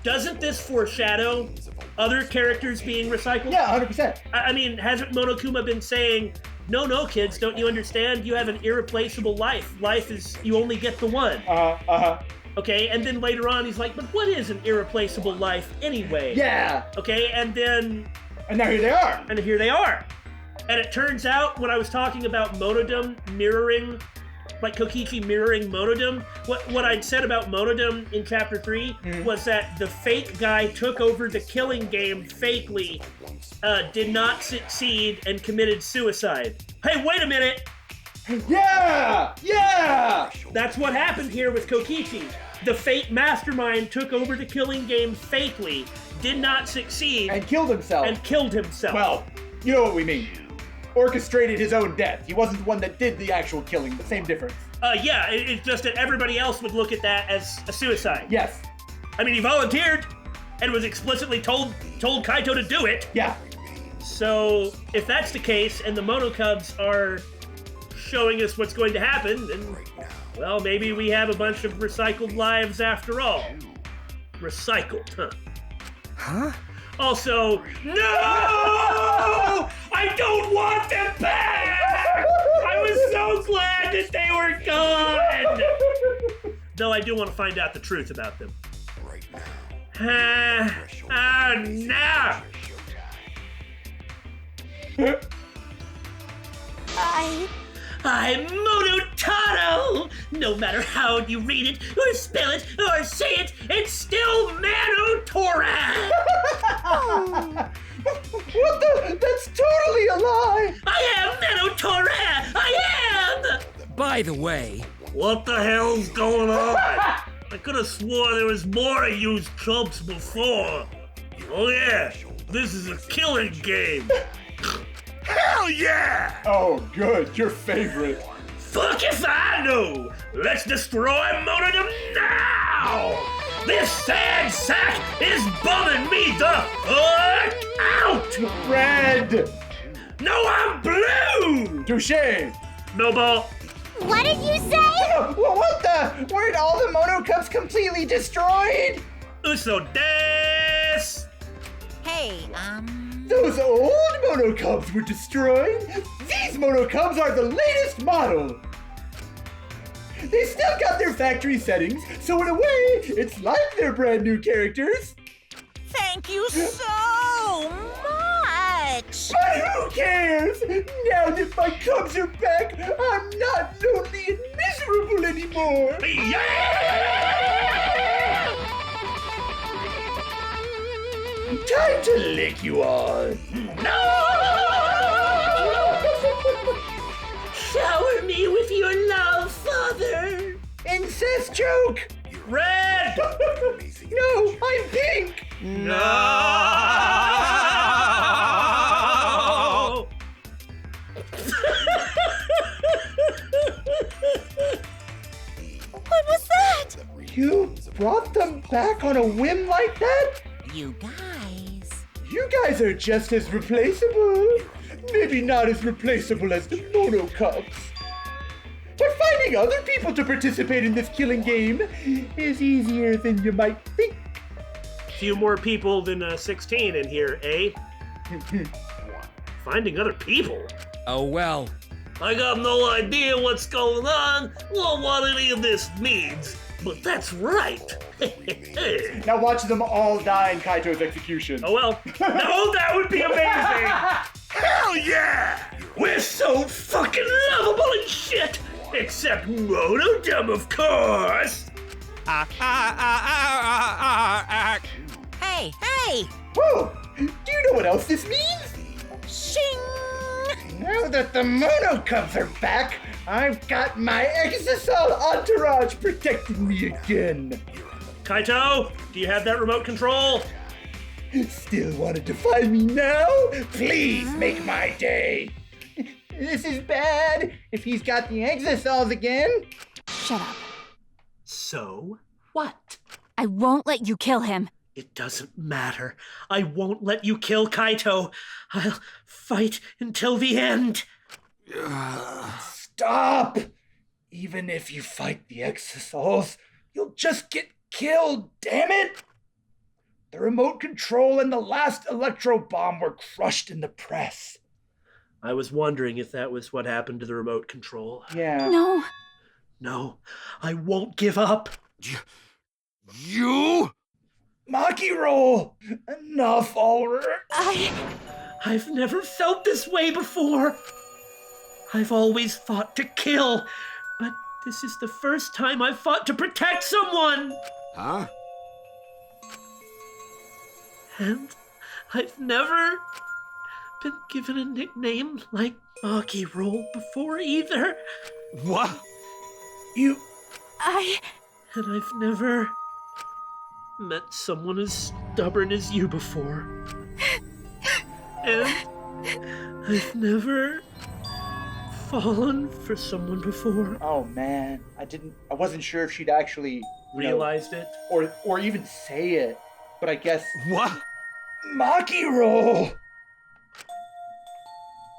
doesn't this foreshadow other characters being recycled? Yeah, 100%. I mean, hasn't Monokuma been saying, no, kids, don't you understand? You have an irreplaceable life. Life is, you only get the one. Okay, and then later on he's like, but what is an irreplaceable life anyway? Yeah. Okay, and then... And now here they are. And here they are. And it turns out, when I was talking about Monodome mirroring, like Kokichi mirroring Monodome, what I'd said about Monodome in Chapter 3 was that the fake guy took over the killing game fakely, did not succeed, and committed suicide. Hey, wait a minute! Yeah! That's what happened here with Kokichi. The fake mastermind took over the killing game fakely, did not succeed, And killed himself. Well, you know what we mean. Orchestrated his own death. He wasn't the one that did the actual killing, but same difference. yeah, it's just that everybody else would look at that as a suicide. Yes. I mean, he volunteered and was explicitly told Kaito to do it. Yeah. So, if that's the case, and the MonoCubs are showing us what's going to happen, then, well, maybe we have a bunch of recycled lives after all. Recycled, huh? Huh? Also, no! I don't want them back! I was so glad that they were gone! Though I do want to find out the truth about them. No! I'm Monotaro! No matter how you read it, or spell it, or say it, it's still Manotora! What the? That's totally a lie! I am Manotora! I am! By the way, What the hell's going on? I could have swore there was more of you chumps before. Oh yeah, this is a killing game. Hell yeah! Oh, good. Your favorite. Fuck if I know! Let's destroy Monodome now! This sad sack is bumming me the fuck out! Red! No, I'm blue! Touche! No ball. What did you say? What the? Weren't all the Monocubs completely destroyed? Uso des! Hey, Those old Monocubs were destroyed. These Monocubs are the latest model. They still got their factory settings, so in a way, it's like they're brand new characters. thank you so much! But who cares? Now that my cubs are back, I'm not lonely and miserable anymore. Time to lick you all. Shower me with your love, Father! Incest joke. Red! No, I'm pink. No! What was that? You brought them back on a whim like that? You guys. You guys are just as replaceable. Maybe not as replaceable as the MonoCubs. But finding other people to participate in this killing game is easier than you might think. Few more people than 16 in here, eh? Finding other people? oh well. I got no idea what's going on or what any of this means, but that's right. Now watch them all die in Kaito's execution. Oh well. No, that would be amazing! Hell yeah! We're so fucking lovable and shit! Except Monodome, of course! Hey, Hey! Whoa! Do you know what else this means? Shing! Now that the MonoCubs are back, I've got my Exisal entourage protecting me again. Kaito, do you have that remote control? Still want to defy me now? Please make my day. This is bad. If he's got the Exisals again. Shut up. So what? I won't let you kill him. It doesn't matter. I won't let you kill Kaito. I'll fight until the end. Stop! Even if you fight the Exisals, you'll just get killed, damn it! The remote control and the last electro bomb were crushed in the press. I was wondering if that was what happened to the remote control. Yeah. No. No, I won't give up. You? Maki roll! Enough already. I've never felt this way before. I've always fought to kill, but this is the first time I've fought to protect someone. Huh? And I've never been given a nickname like Maki Roll before either. What? You... And I've never met someone as stubborn as you before. And I've never fallen for someone before. Oh man, I wasn't sure if she'd actually Realized it? or even say it, but I guess What? Maki roll.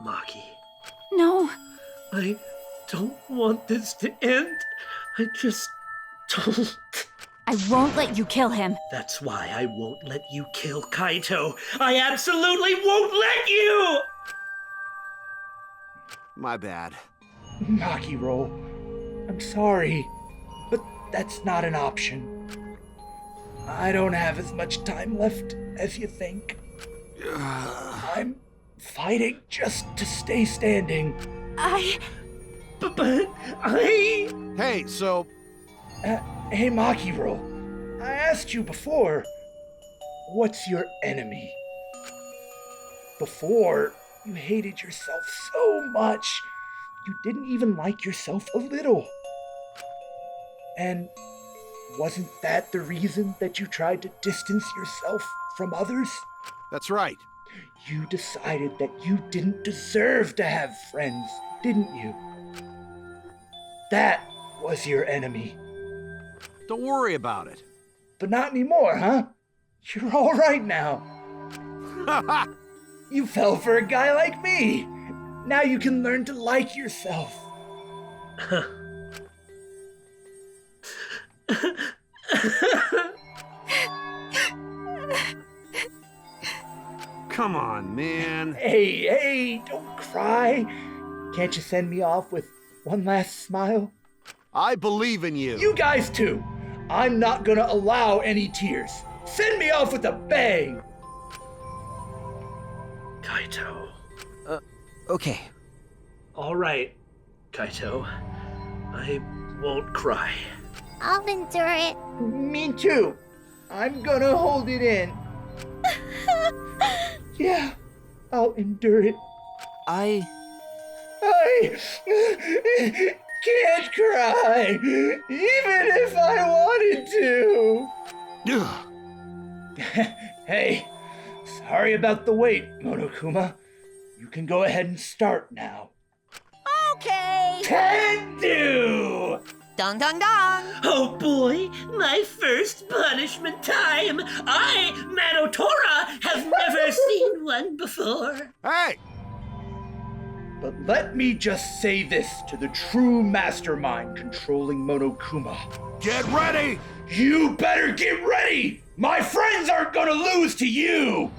Maki, No. I don't want this to end. I just don't. I won't let you kill him. That's why I won't let you kill Kaito. I absolutely won't let you! My bad. Maki roll. I'm sorry, but that's not an option. I don't have as much time left as you think. I'm fighting just to stay standing. But I... Hey, so Hey, Maki roll. I asked you before, what's your enemy? Before, you hated yourself so much, you didn't even like yourself a little. And wasn't that the reason that you tried to distance yourself from others? that's right. You decided that you didn't deserve to have friends, didn't you? That was your enemy. Don't worry about it. But not anymore, huh? You're all right now. You fell for a guy like me. Now you can learn to like yourself. Come on, man. Hey, don't cry. Can't you send me off with one last smile? I believe in you. You guys too. I'm not gonna allow any tears. Send me off with a bang. Kaito. Okay. All right, Kaito. I won't cry. I'll endure it. Me too. I'm gonna hold it in. Yeah, I'll endure it. I Can't cry, even if I wanted to. Ugh. Hey, sorry about the wait, Monokuma. You can go ahead and start now. Okay. Can do! Dong dong dong. Oh boy, my first punishment time! I, Manotora, have never seen one before. Hey! But let me just say this to the true mastermind controlling Monokuma. Get ready! You better get ready! My friends aren't gonna lose to you!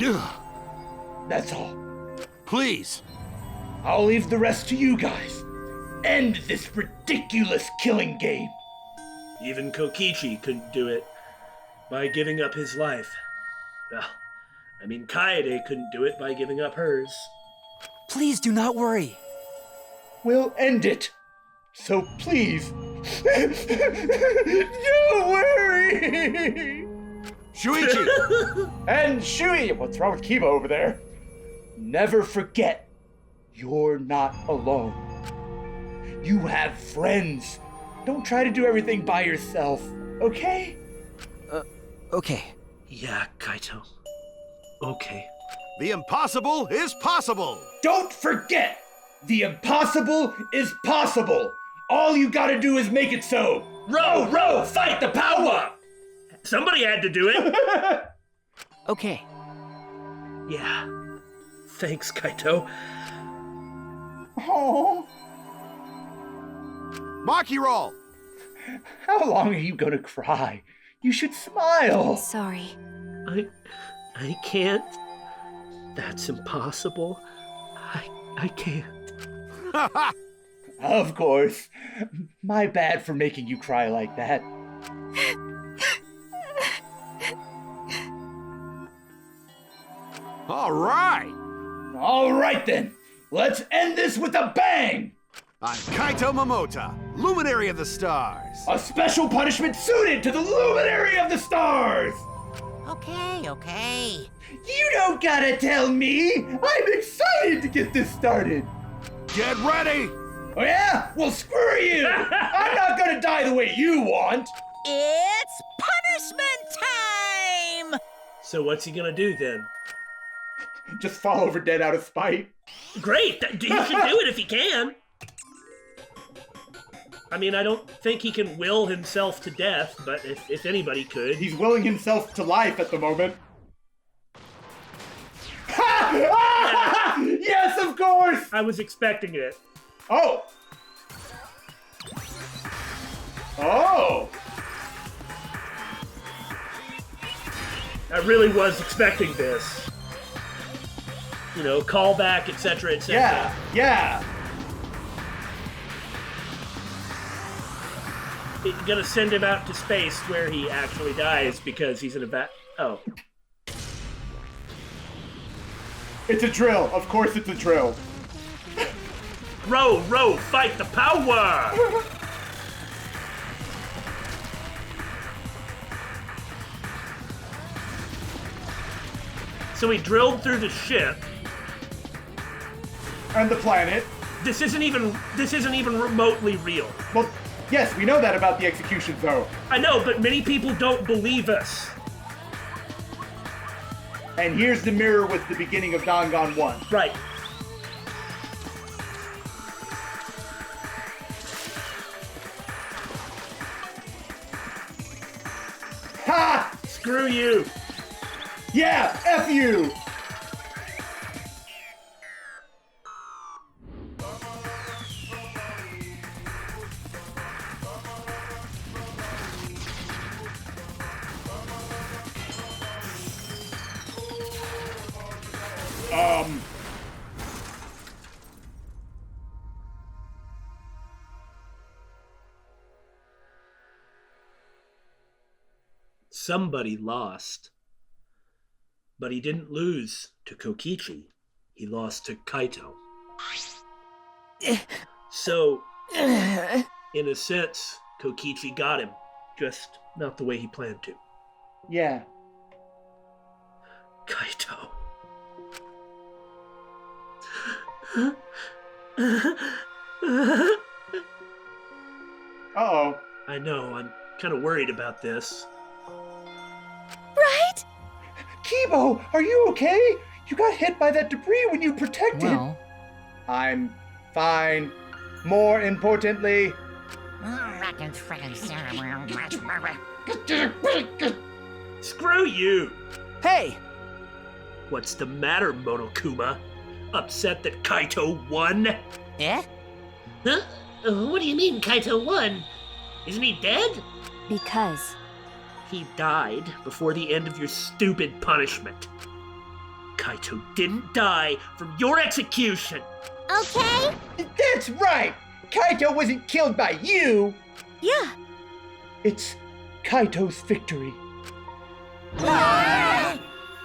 Ugh. That's all. Please. I'll leave the rest to you guys. End this ridiculous killing game. Even Kokichi couldn't do it by giving up his life. Well, I mean, Kaede couldn't do it by giving up hers. please do not worry. We'll end it. So please, Don't worry! Shuichi! And Shui, what's wrong with Kiba over there? Never forget, you're not alone. You have friends. Don't try to do everything by yourself, okay? Okay. Yeah, Kaito. Okay. The impossible is possible! Don't forget, the impossible is possible. All you gotta do is make it so. Row, fight the power! Somebody had to do it. Okay. Yeah. Thanks, Kaito. Oh, Maki roll! how long are you gonna cry? You should smile. Sorry. I can't. That's impossible. I can't. Of course. My bad for making you cry like that. All right! All right then. Let's end this with a bang. I'm Kaito Momota, Luminary of the Stars. A special punishment suited to the luminary of the stars. Okay. You don't gotta tell me. I'm excited to get this started. Get ready! Oh yeah? Well, screw you. I'm not gonna die the way you want. It's punishment time! So what's he gonna do then? Just fall over dead out of spite. Great! You should do it if he can. I mean, I don't think he can will himself to death, but if anybody could. He's willing himself to life at the moment. Yes, of course! I was expecting it. Oh! Oh! I really was expecting this. You know, callback, etc., etc. Yeah! It's gonna send him out to space where he actually dies because he's in a Oh. It's a drill. Of course it's a drill. Row, fight the power! So he drilled through the ship. And the planet. This isn't even remotely real. Well, yes, we know that about the execution, though. I know, but many people don't believe us. And here's the mirror with the beginning of Danganronpa. Right. Ha! Screw you. Yeah, F you! Somebody lost. But he didn't lose to Kokichi. He lost to Kaito. So, in a sense, Kokichi got him. Just not the way he planned to. Yeah. Kaito. Uh-oh. I know, I'm kind of worried about this. Right? Kibo, are you okay? You got hit by that debris when you protected. Well, I'm fine. More importantly... Screw you! hey! What's the matter, Monokuma? Upset that Kaito won? Eh? Huh? What do you mean Kaito won? Isn't he dead? Because He died before the end of your stupid punishment. Kaito didn't die from your execution. Okay. That's right! Kaito wasn't killed by you! Yeah. It's Kaito's victory.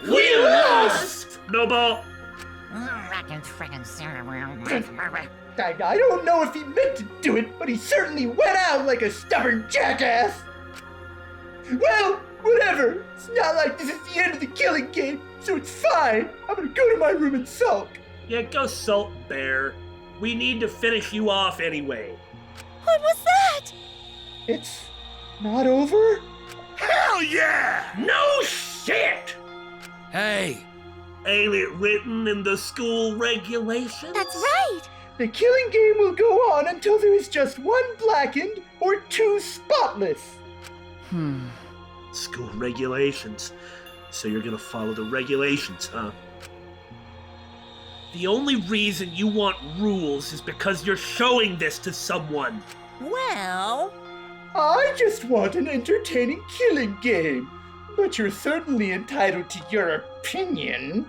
We lost! No ball. I don't know if he meant to do it, but he certainly went out like a stubborn jackass. Well, whatever. It's not like this is the end of the killing game, so it's fine. I'm gonna go to my room and sulk. Yeah, go sulk, Bear. We need to finish you off anyway. What was that? It's not over? Hell yeah! No shit! Hey, Ain't it written in the school regulations? That's right. The killing game will go on until there is just one blackened or two spotless. School regulations. So you're gonna follow the regulations, huh? The only reason you want rules is because you're showing this to someone. Well, I just want an entertaining killing game, but you're certainly entitled to your opinion.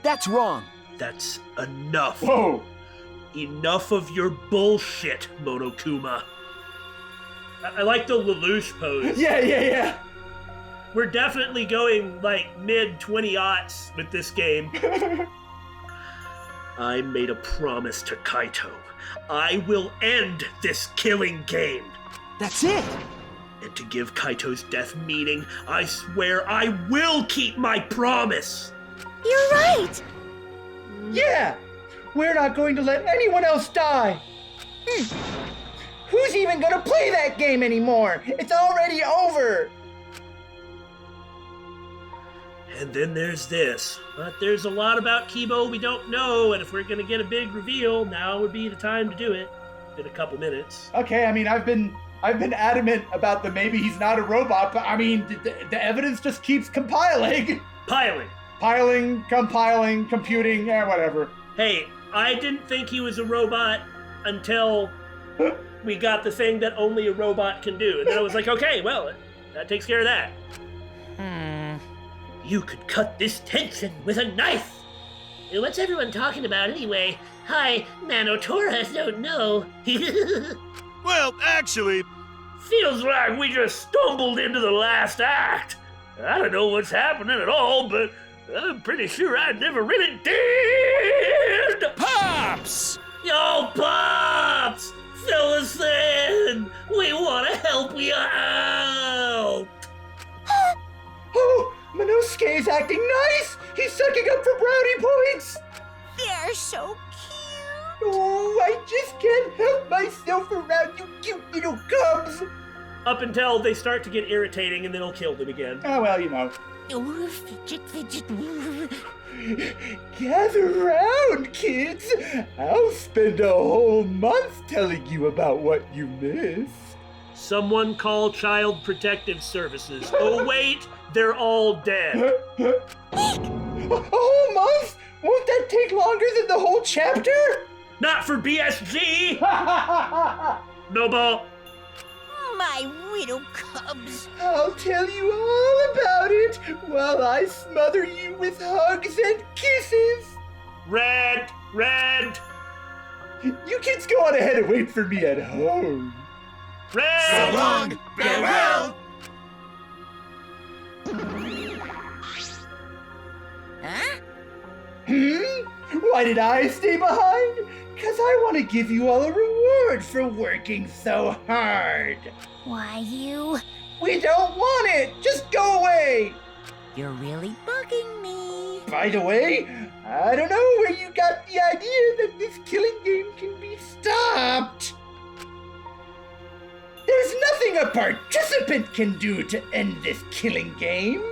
That's wrong. That's enough. Whoa! Enough of your bullshit, Monokuma. I like the Lelouch pose. Yeah. We're definitely going like mid-20s with this game. I made a promise to Kaito. I will end this killing game. That's it. And to give Kaito's death meaning, I swear I will keep my promise. you're right. Yeah! We're not going to let anyone else die! Who's even gonna play that game anymore? It's already over! And then there's this. But there's a lot about Kibo we don't know, and if we're gonna get a big reveal, now would be the time to do it. In a couple minutes. Okay, I mean, I've been adamant about the maybe he's not a robot, but I mean, the evidence just keeps compiling. Piling. Compiling, computing, whatever. Hey, I didn't think he was a robot until we got the thing that only a robot can do. And then I was like, okay, well, that takes care of that. You could cut this tension with a knife. What's everyone talking about anyway? Hi, Manotaurus don't know. well, actually, Feels like we just stumbled into the last act. I don't know what's happening at all, but I'm pretty sure I never really did! Pops! Yo, Pops! Fill us in! We want to help you out! Oh, Minosuke's acting nice! He's sucking up for brownie points! They're so cute. Oh, I just can't help myself around you cute little cubs! Up until they start to get irritating and then he'll kill them again. Oh, well, you know. Oh, fidget. Gather round, kids! I'll spend a whole month telling you about what you missed. Someone call Child Protective Services. Oh wait, they're all dead. A whole month? Won't that take longer than the whole chapter? Not for BSG! Noble. My little cubs. I'll tell you all about it while I smother you with hugs and kisses. Red! You kids go on ahead and wait for me at home. Red! So long, farewell! Huh? Why did I stay behind? 'Cause I want to give you all a reward for working so hard. Why, you? We don't want it! Just go away! You're really bugging me. By the way, I don't know where you got the idea that this killing game can be stopped. There's nothing a participant can do to end this killing game.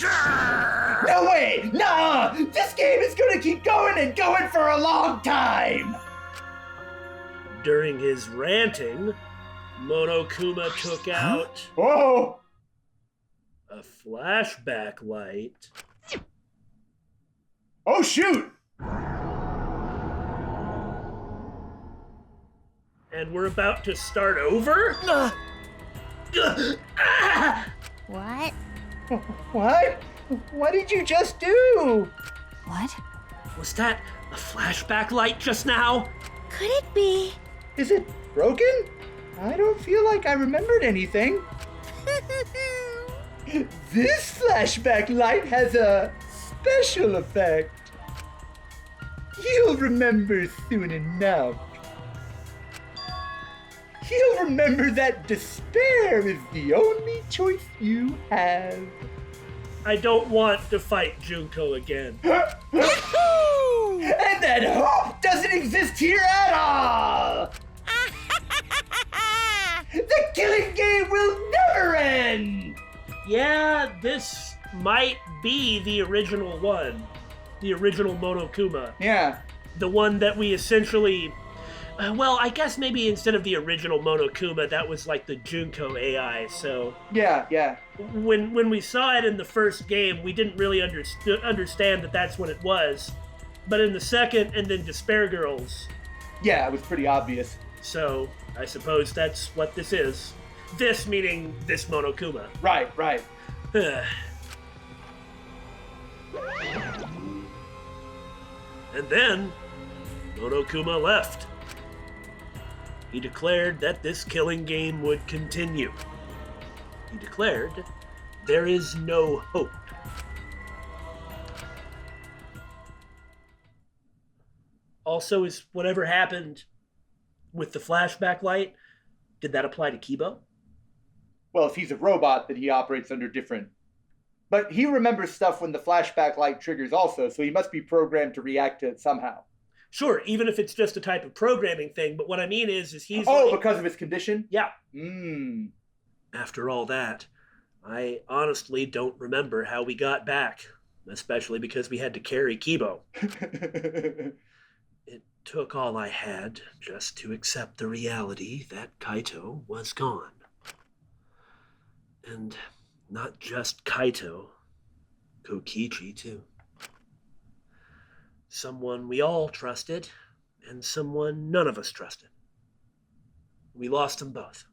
No way! Nah! This game is gonna keep going and going for a long time! During his ranting, Monokuma took out Whoa! a flashback light. Oh, shoot! And we're about to start over? What? What? What did you just do? What? Was that a flashback light just now? Could it be? Is it broken? I don't feel like I remembered anything. This flashback light has a special effect. He'll remember soon enough. He'll remember that despair is the only choice you have. I don't want to fight Junko again. And that hope doesn't exist here at all! The killing game will never end! Yeah, this might be the original one. The original Monokuma. Yeah. The one that we essentially... well, I guess maybe instead of the original Monokuma, that was like the Junko AI, so... Yeah. When we saw it in the first game, we didn't really understand that that's what it was. But in the second, and then Despair Girls... Yeah, it was pretty obvious. So, I suppose that's what this is. This meaning this Monokuma. Right. And then, Monokuma left. He declared that this killing game would continue. He declared, there is no hope. Also, is whatever happened with the flashback light, did that apply to Kibo? Well, if he's a robot, then he operates under different... But he remembers stuff when the flashback light triggers also, so he must be programmed to react to it somehow. Sure, even if it's just a type of programming thing, but what I mean is he's... Because of his condition? Yeah. After all that, I honestly don't remember how we got back, especially because we had to carry Kibo. It took all I had just to accept the reality that Kaito was gone. And not just Kaito, Kokichi too. Someone we all trusted, and someone none of us trusted. We lost them both.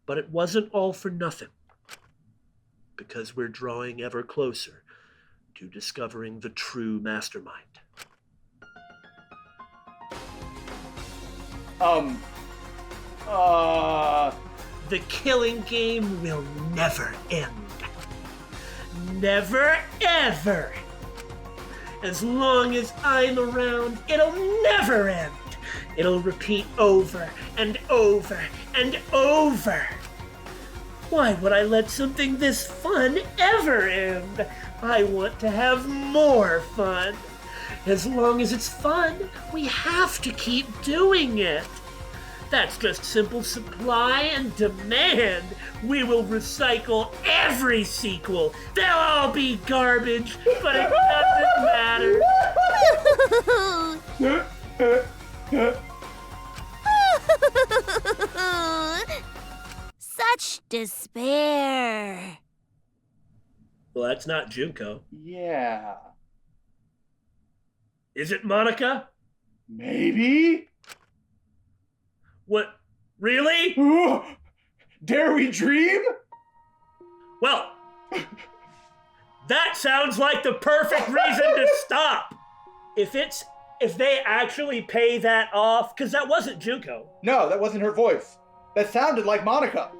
But it wasn't all for nothing, because we're drawing ever closer to discovering the true mastermind. The killing game will never end. Never, ever. As long as I'm around, it'll never end. It'll repeat over and over and over. Why would I let something this fun ever end? I want to have more fun. As long as it's fun, we have to keep doing it. That's just simple supply and demand. We will recycle every sequel. They'll all be garbage, but it doesn't matter. Such despair. Well, that's not Junko. Yeah. Is it Monica? Maybe? What? Really? Ooh, dare we dream? Well, that sounds like the perfect reason to stop. If they actually pay that off, because that wasn't Junko. No, that wasn't her voice. That sounded like Monica.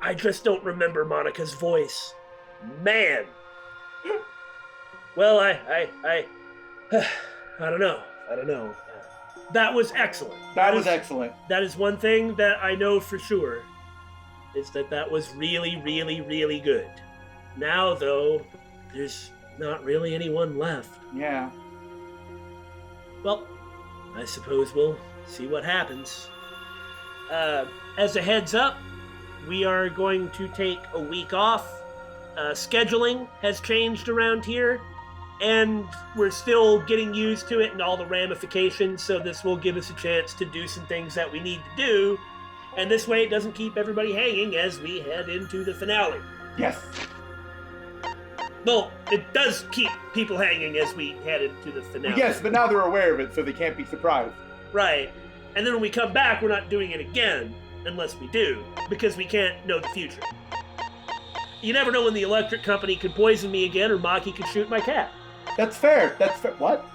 I just don't remember Monica's voice. Man. Well, I don't know. That was excellent. That was excellent. That is one thing that I know for sure, is that was really, really, really good. Now, though, there's not really anyone left. Yeah. Well, I suppose we'll see what happens. As a heads up, we are going to take a week off. Scheduling has changed around here, and we're still getting used to it and all the ramifications, so this will give us a chance to do some things that we need to do, and this way it doesn't keep everybody hanging as we head into the finale. Yes. Well, it does keep people hanging as we head into the finale. Yes, but now they're aware of it, so they can't be surprised. Right. And then when we come back, we're not doing it again, unless we do, because we can't know the future. You never know when the electric company could poison me again or Maki could shoot my cat. That's fair. What?